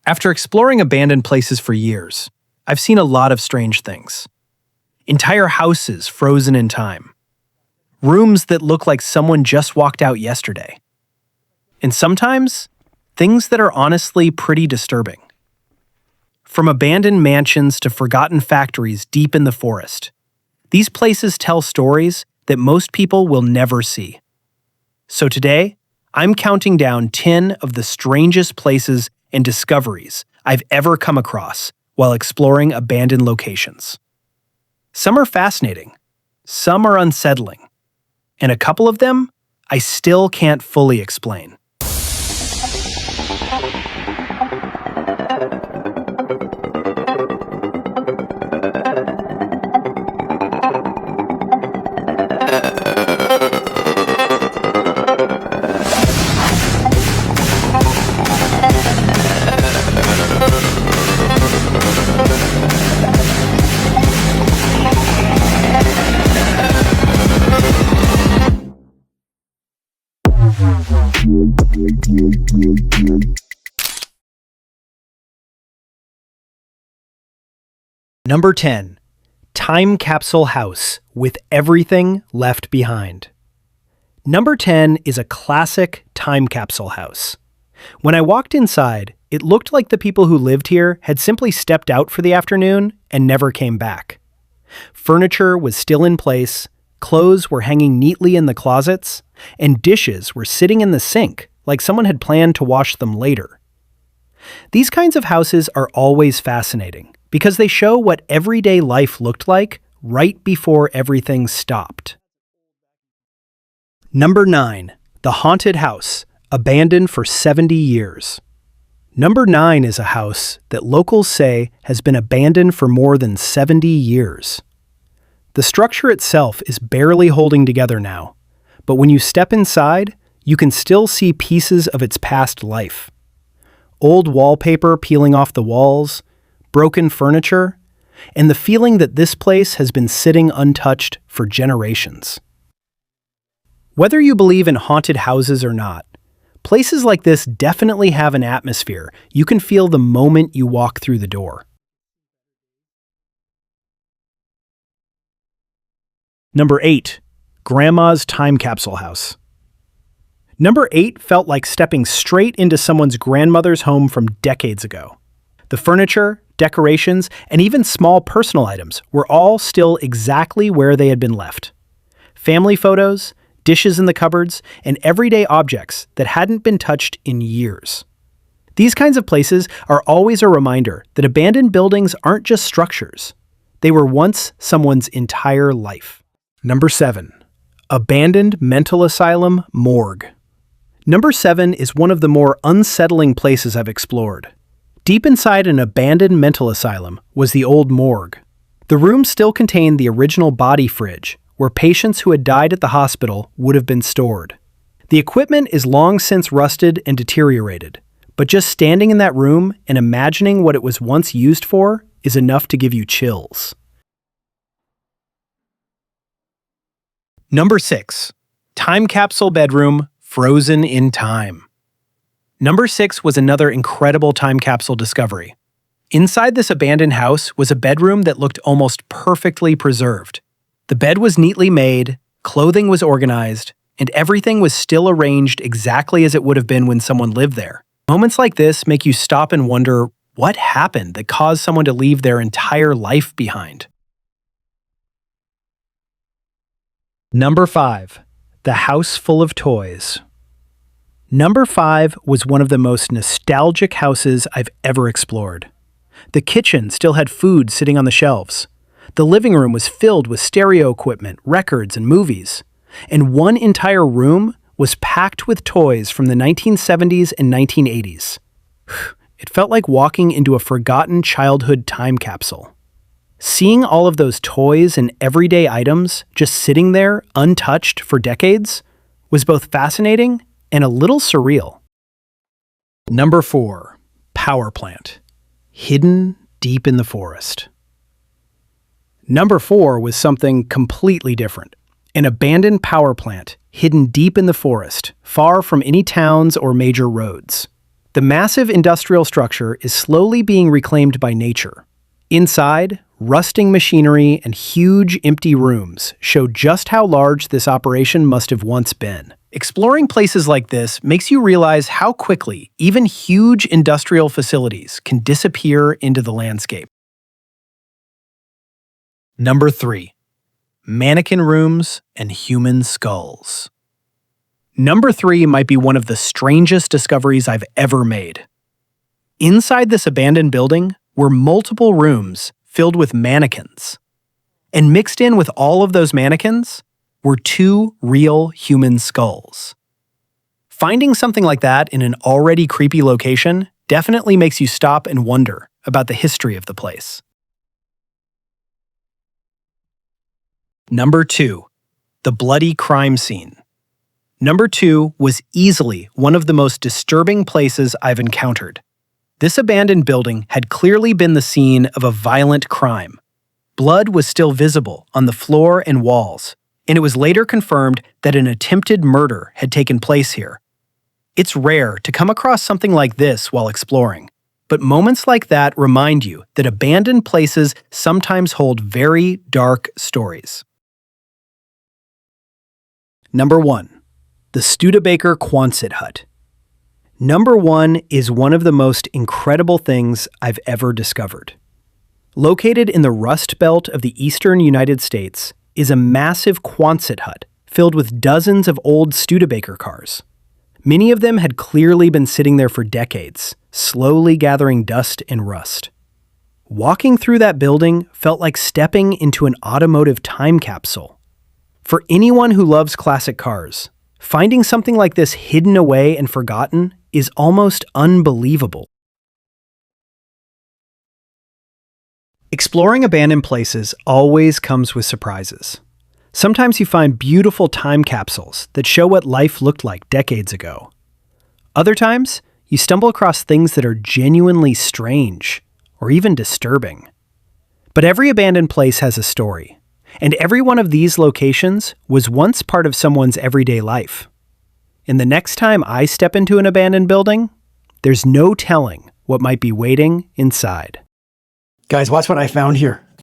After exploring abandoned places for years, I've seen a lot of strange things. Entire houses frozen in time. Rooms that look like someone just walked out yesterday. And sometimes, things that are honestly pretty disturbing. From abandoned mansions to forgotten factories deep in the forest, these places tell stories that most people will never see. So today, I'm counting down 10 of the strangest places and discoveries I've ever come across while exploring abandoned locations. Some are fascinating, some are unsettling, and a couple of them I still can't fully explain. Number 10. Time Capsule House with Everything Left Behind. Number 10 is a classic time capsule house. When I walked inside, it looked like the people who lived here had simply stepped out for the afternoon and never came back. Furniture was still in place, clothes were hanging neatly in the closets, and dishes were sitting in the sink like someone had planned to wash them later. These kinds of houses are always fascinating because they show what everyday life looked like right before everything stopped. Number 9. The Haunted House, abandoned for 70 years. Number 9 is a house that locals say has been abandoned for more than 70 years. The structure itself is barely holding together now, but when you step inside, you can still see pieces of its past life. Old wallpaper peeling off the walls, broken furniture, and the feeling that this place has been sitting untouched for generations. Whether you believe in haunted houses or not, places like this definitely have an atmosphere you can feel the moment you walk through the door. Number 8. Grandma's Time Capsule House. Number 8 felt like stepping straight into someone's grandmother's home from decades ago. The furniture, decorations, and even small personal items were all still exactly where they had been left. Family photos, dishes in the cupboards, and everyday objects that hadn't been touched in years. These kinds of places are always a reminder that abandoned buildings aren't just structures. They were once someone's entire life. Number 7. Abandoned Mental Asylum Morgue. Number 7 is one of the more unsettling places I've explored. Deep inside an abandoned mental asylum was the old morgue. The room still contained the original body fridge, where patients who had died at the hospital would have been stored. The equipment is long since rusted and deteriorated, but just standing in that room and imagining what it was once used for is enough to give you chills. Number 6. Time Capsule Bedroom Frozen in Time. Number 6 was another incredible time capsule discovery. Inside this abandoned house was a bedroom that looked almost perfectly preserved. The bed was neatly made, clothing was organized, and everything was still arranged exactly as it would have been when someone lived there. Moments like this make you stop and wonder what happened that caused someone to leave their entire life behind. Number 5. The House Full of Toys. Number 5 was one of the most nostalgic houses I've ever explored. The kitchen still had food sitting on the shelves. The living room was filled with stereo equipment, records, and movies. And one entire room was packed with toys from the 1970s and 1980s. It felt like walking into a forgotten childhood time capsule. Seeing all of those toys and everyday items just sitting there untouched for decades was both fascinating and a little surreal. Number 4. Power Plant. Hidden deep in the forest. Number 4 was something completely different. An abandoned power plant hidden deep in the forest, far from any towns or major roads. The massive industrial structure is slowly being reclaimed by nature. Inside, rusting machinery and huge empty rooms show just how large this operation must have once been. Exploring places like this makes you realize how quickly even huge industrial facilities can disappear into the landscape. Number 3. Mannequin rooms and human skulls. Number 3 might be one of the strangest discoveries I've ever made. Inside this abandoned building were multiple rooms filled with mannequins. And mixed in with all of those mannequins were 2 real human skulls. Finding something like that in an already creepy location definitely makes you stop and wonder about the history of the place. Number 2. The bloody crime scene. Number 2 was easily one of the most disturbing places I've encountered. This abandoned building had clearly been the scene of a violent crime. Blood was still visible on the floor and walls, and it was later confirmed that an attempted murder had taken place here. It's rare to come across something like this while exploring, but moments like that remind you that abandoned places sometimes hold very dark stories. Number 1. The Studebaker Quonset hut. Number 1 is one of the most incredible things I've ever discovered. Located in the Rust Belt of the eastern United States is a massive Quonset hut filled with dozens of old Studebaker cars. Many of them had clearly been sitting there for decades, slowly gathering dust and rust. Walking through that building felt like stepping into an automotive time capsule. For anyone who loves classic cars, finding something like this hidden away and forgotten is almost unbelievable. Exploring abandoned places always comes with surprises. Sometimes you find beautiful time capsules that show what life looked like decades ago. Other times, you stumble across things that are genuinely strange or even disturbing. But every abandoned place has a story, and every one of these locations was once part of someone's everyday life. And the next time I step into an abandoned building, there's no telling what might be waiting inside. Guys, watch what I found here.